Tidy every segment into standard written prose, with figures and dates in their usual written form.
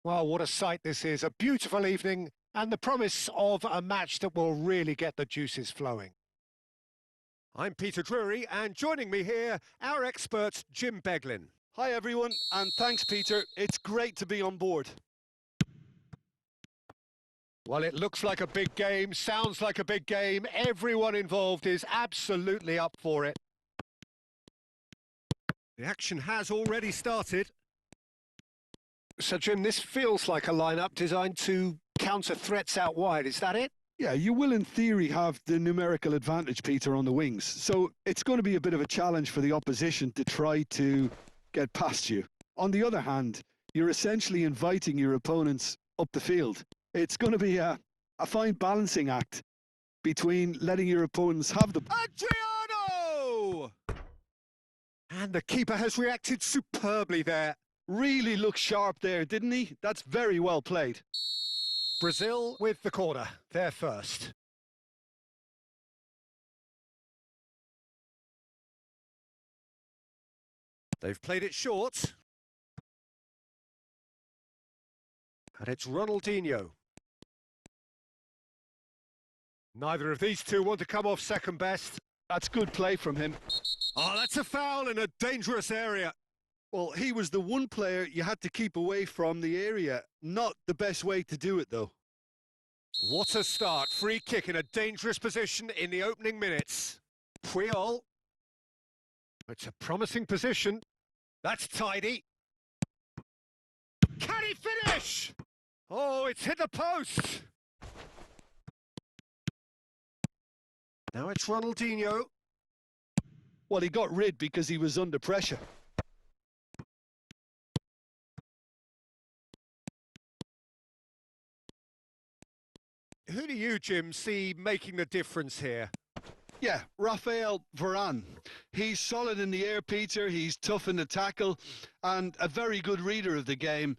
Well, what a sight this is. A beautiful evening and the promise of a match that will really get the juices flowing. I'm Peter Drury, and joining me here, our expert, Jim Beglin. Hi everyone, and thanks Peter. It's great to be on board. Well, it looks like a big game, sounds like a big game. Everyone involved is absolutely up for it. The action has already started. So, Jim, this feels like a lineup designed to counter threats out wide. Is that it? Yeah, you will in theory have the numerical advantage, Peter, on the wings. So it's going to be a bit of a challenge for the opposition to try to get past you. On the other hand, you're essentially inviting your opponents up the field. It's going to be a fine balancing act between letting your opponents have the... Adriano! And the keeper has reacted superbly there. Really looked sharp there, didn't he? That's very well played. Brazil with the corner, they're first. They've played it short. And it's Ronaldinho. Neither of these two want to come off second best. That's good play from him. Oh, that's a foul in a dangerous area. Well, he was the one player you had to keep away from the area. Not the best way to do it, though. What a start. Free kick in a dangerous position in the opening minutes. Puyol. It's a promising position. That's tidy. Can he finish? Oh, it's hit the post. Now it's Ronaldinho. Well, he got rid because he was under pressure. Who do you, Jim, see making the difference here? Yeah, Rafael Varane. He's solid in the air, Peter. He's tough in the tackle and a very good reader of the game.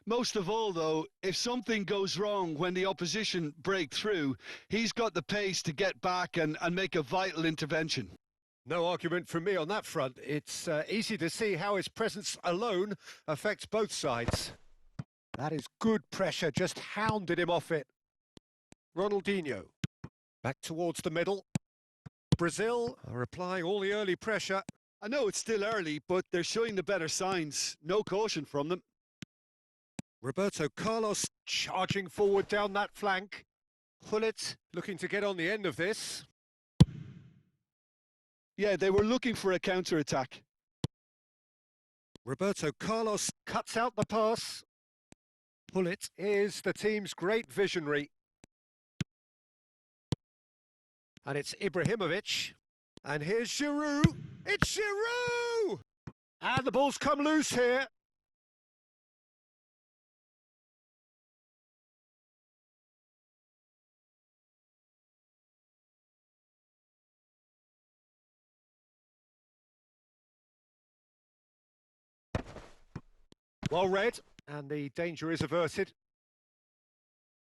Most of all, though, if something goes wrong when the opposition break through, he's got the pace to get back and make a vital intervention. No argument from me on that front. It's easy to see how his presence alone affects both sides. That is good pressure, just hounded him off it. Ronaldinho, back towards the middle. Brazil are applying all the early pressure. I know it's still early, but they're showing the better signs. No caution from them. Roberto Carlos charging forward down that flank. Hullet looking to get on the end of this. Yeah, they were looking for a counter-attack. Roberto Carlos cuts out the pass. Hullet is the team's great visionary. And it's Ibrahimovic. And here's Giroud. It's Giroud! And the ball's come loose here. Well read, and the danger is averted.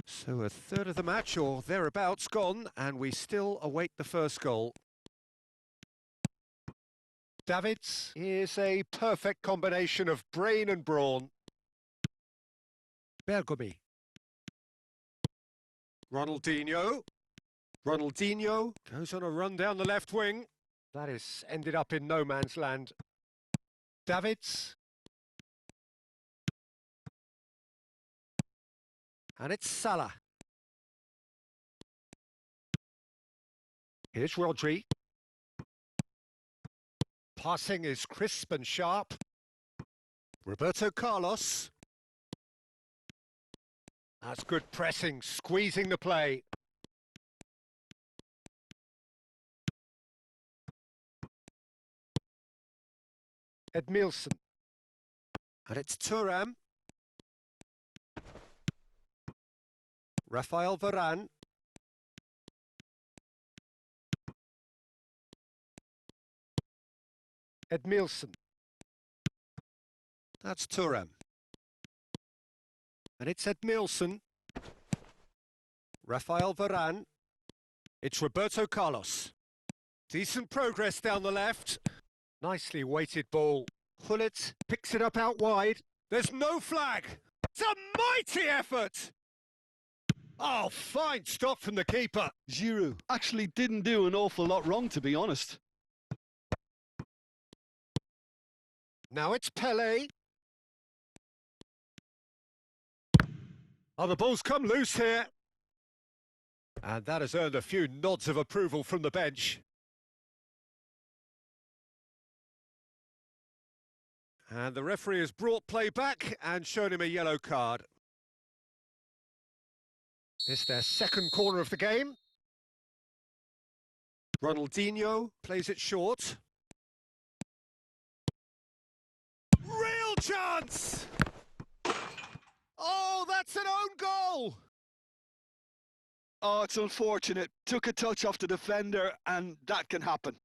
So a third of the match, or thereabouts, gone, and we still await the first goal. Davids is a perfect combination of brain and brawn. Bergomi. Ronaldinho. Ronaldinho goes on a run down the left wing. That is ended up in no man's land. Davids. And it's Salah. Here's Rodri. Passing is crisp and sharp. Roberto Carlos. That's good pressing, squeezing the play. Edmilson. And it's Thuram. Rafael Varane. Edmilson. That's Thuram. And it's Edmilson. Rafael Varane. It's Roberto Carlos. Decent progress down the left. Nicely weighted ball. Hullet picks it up out wide. There's no flag. It's a mighty effort! Oh, fine stop from the keeper. Giroud actually didn't do an awful lot wrong, to be honest. Now it's Pele. Oh, the ball's come loose here. And that has earned a few nods of approval from the bench. And the referee has brought play back and shown him a yellow card. It's their second corner of the game. Ronaldinho plays it short. Real chance! Oh, that's an own goal! Oh, it's unfortunate. Took a touch off the defender, and that can happen.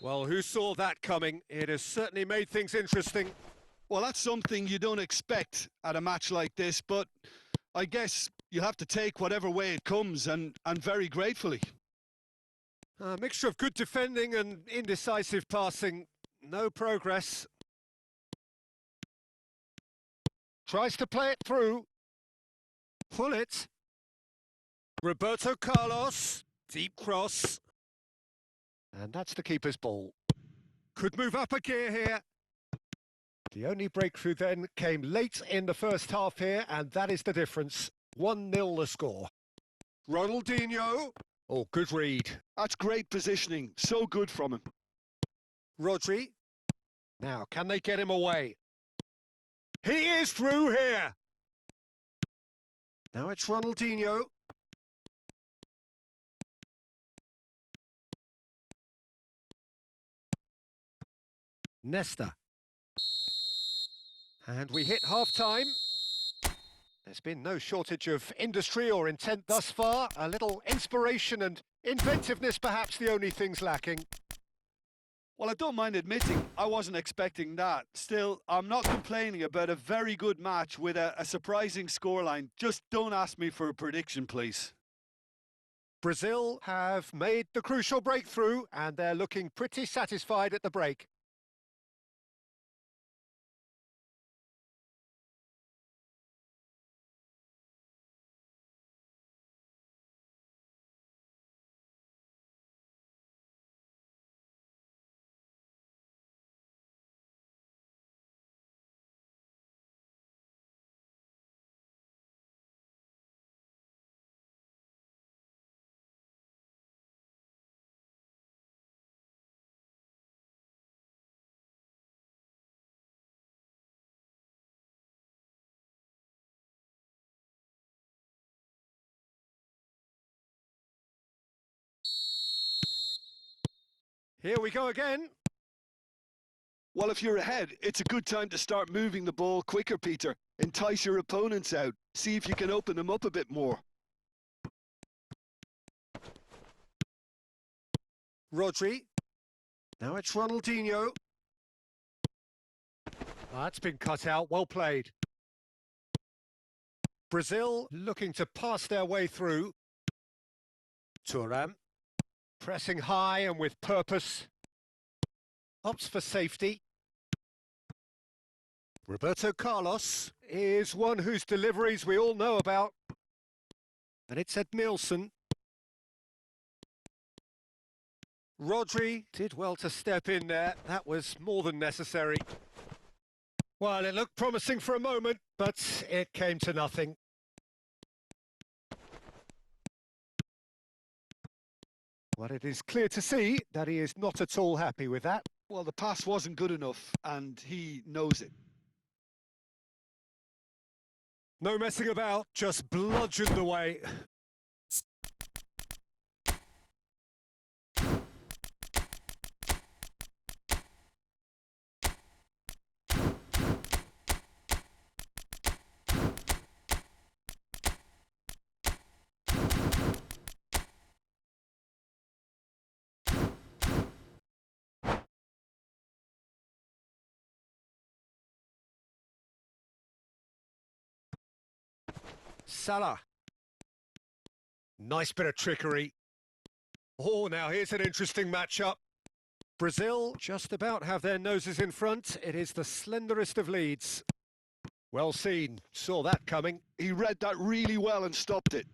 Well, who saw that coming? It has certainly made things interesting. Well, that's something you don't expect at a match like this, but I guess you have to take whatever way it comes, and very gratefully. A mixture of good defending and indecisive passing. No progress. Tries to play it through. Pull it. Roberto Carlos. Deep cross. And that's the keeper's ball. Could move up a gear here. The only breakthrough then came late in the first half here, and that is the difference. 1-0 the score. Ronaldinho. Oh, good read. That's great positioning. So good from him. Rodri. Now, can they get him away? He is through here. Now it's Ronaldinho. Nesta. And we hit half-time. There's been no shortage of industry or intent thus far. A little inspiration and inventiveness, perhaps the only things lacking. Well, I don't mind admitting I wasn't expecting that. Still, I'm not complaining about a very good match with a surprising scoreline. Just don't ask me for a prediction, please. Brazil have made the crucial breakthrough, and they're looking pretty satisfied at the break. Here we go again. Well, if you're ahead, it's a good time to start moving the ball quicker, Peter. Entice your opponents out. See if you can open them up a bit more. Rodri. Now it's Ronaldinho. That's been cut out. Well played. Brazil looking to pass their way through. Thuram. Pressing high and with purpose. Opts for safety. Roberto Carlos is one whose deliveries we all know about. And it's Ed Nielsen. Rodri did well to step in there. That was more than necessary. Well, it looked promising for a moment, but it came to nothing. Well, it is clear to see that he is not at all happy with that. Well, the pass wasn't good enough, and he knows it. No messing about, just bludgeoned away. Salah. Nice bit of trickery. Oh, now here's an interesting matchup. Brazil just about have their noses in front. It is the slenderest of leads. Well seen. Saw that coming. He read that really well and stopped it.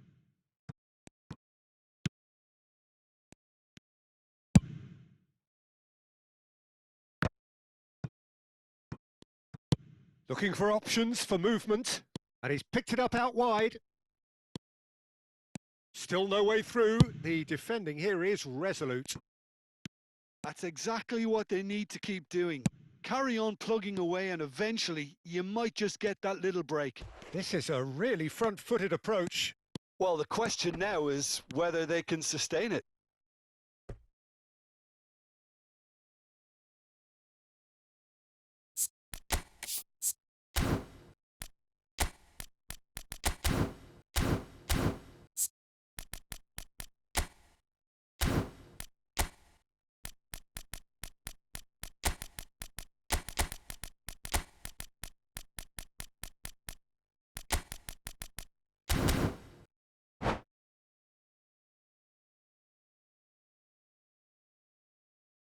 Looking for options for movement. And he's picked it up out wide. Still no way through. The defending here is resolute. That's exactly what they need to keep doing. Carry on plugging away and eventually you might just get that little break. This is a really front-footed approach. Well, the question now is whether they can sustain it.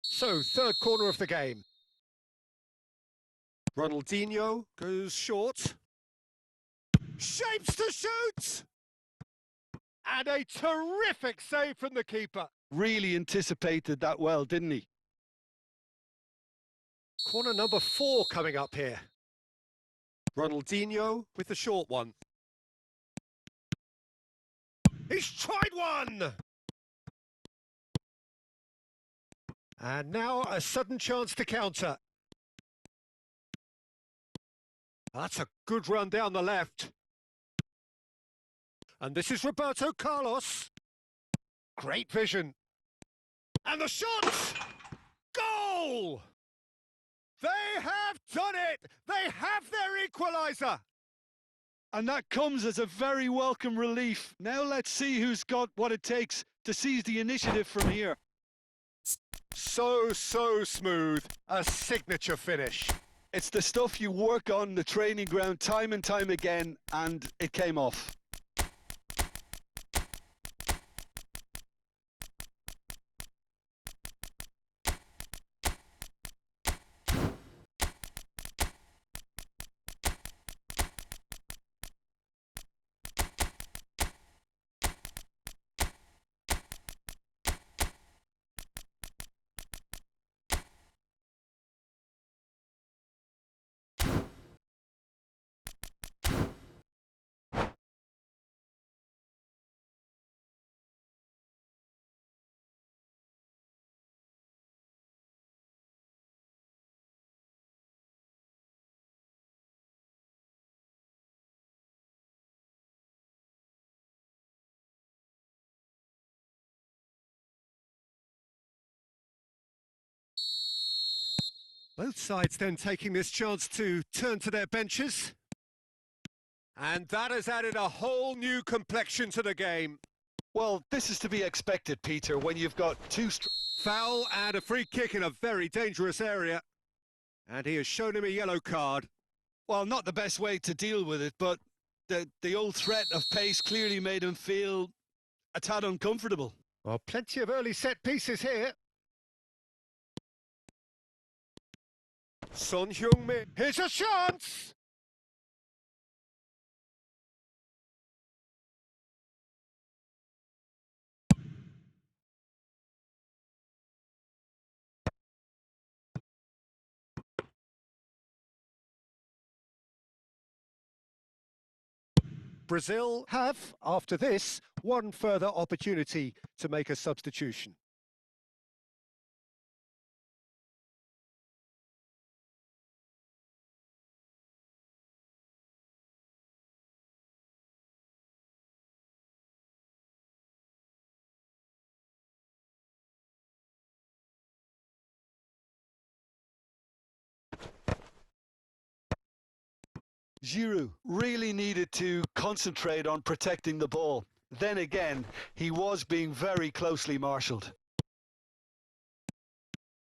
So, third corner of the game. Ronaldinho goes short. Shapes to shoot! And a terrific save from the keeper. Really anticipated that well, didn't he? Corner number 4 coming up here. Ronaldinho with the short one. He's tried one! And now a sudden chance to counter. That's a good run down the left. And this is Roberto Carlos. Great vision. And the shot! Goal! They have done it! They have their equaliser! And that comes as a very welcome relief. Now let's see who's got what it takes to seize the initiative from here. So smooth. A signature finish. It's the stuff you work on the training ground time and time again, and it came off. Both sides then taking this chance to turn to their benches. And that has added a whole new complexion to the game. Well, this is to be expected, Peter, when you've got two... Foul and a free kick in a very dangerous area. And he has shown him a yellow card. Well, not the best way to deal with it, but the old threat of pace clearly made him feel a tad uncomfortable. Well, plenty of early set pieces here. Son Heung-min, here's a chance! Brazil have, after this, one further opportunity to make a substitution. Giroud really needed to concentrate on protecting the ball. Then again, he was being very closely marshalled.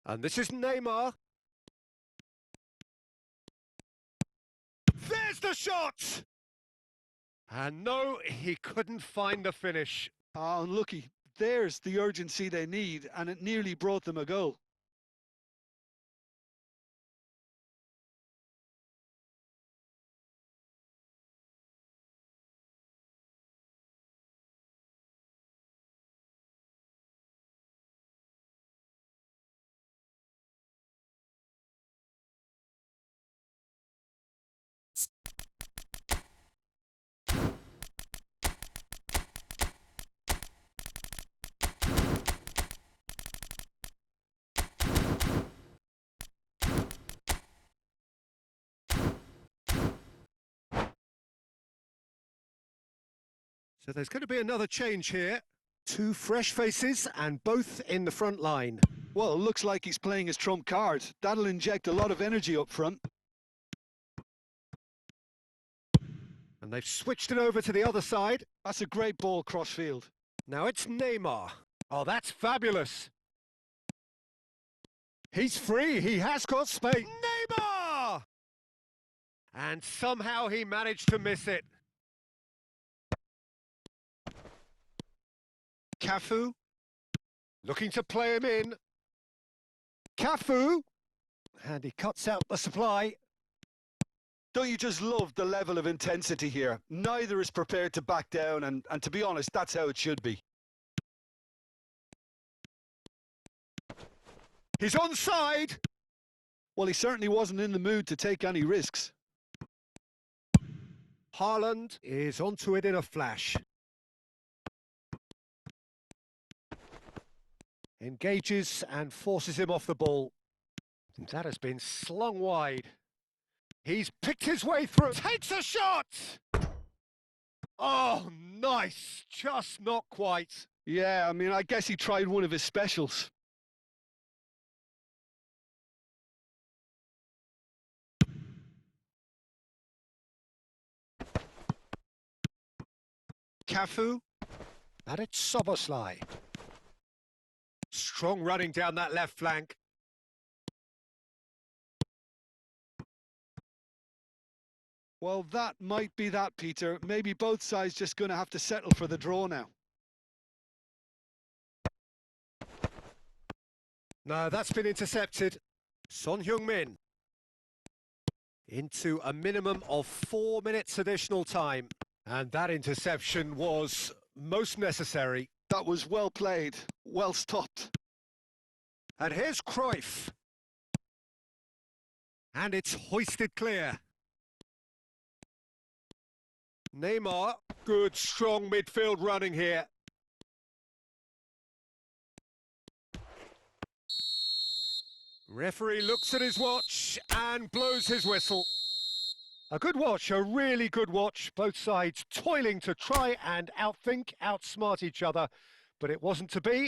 And this is Neymar. There's the shot! And no, he couldn't find the finish. Ah, unlucky. There's the urgency they need, and it nearly brought them a goal. So there's going to be another change here. Two fresh faces and both in the front line. Well, it looks like he's playing his trump card. That'll inject a lot of energy up front. And they've switched it over to the other side. That's a great ball cross-field. Now it's Neymar. Oh, that's fabulous. He's free. He has got space. Neymar! And somehow he managed to miss it. Cafu, looking to play him in. Cafu, and he cuts out the supply. Don't you just love the level of intensity here? Neither is prepared to back down, and to be honest, that's how it should be. He's onside. Well, he certainly wasn't in the mood to take any risks. Haaland is onto it in a flash. Engages and forces him off the ball. That has been slung wide. He's picked his way through. Takes a shot! Oh, nice. Just not quite. Yeah, I mean, I guess he tried one of his specials. Cafu. And it's Soboslai. Strong running down that left flank. Well, that might be that, Peter. Maybe both sides just going to have to settle for the draw now. No, that's been intercepted. Son Heung-min. Into a minimum of 4 minutes additional time. And that interception was most necessary. That was well played, well stopped. And here's Cruyff. And it's hoisted clear. Neymar, good strong midfield running here. Referee looks at his watch and blows his whistle. A good watch, a really good watch. Both sides toiling to try and outsmart each other, but it wasn't to be.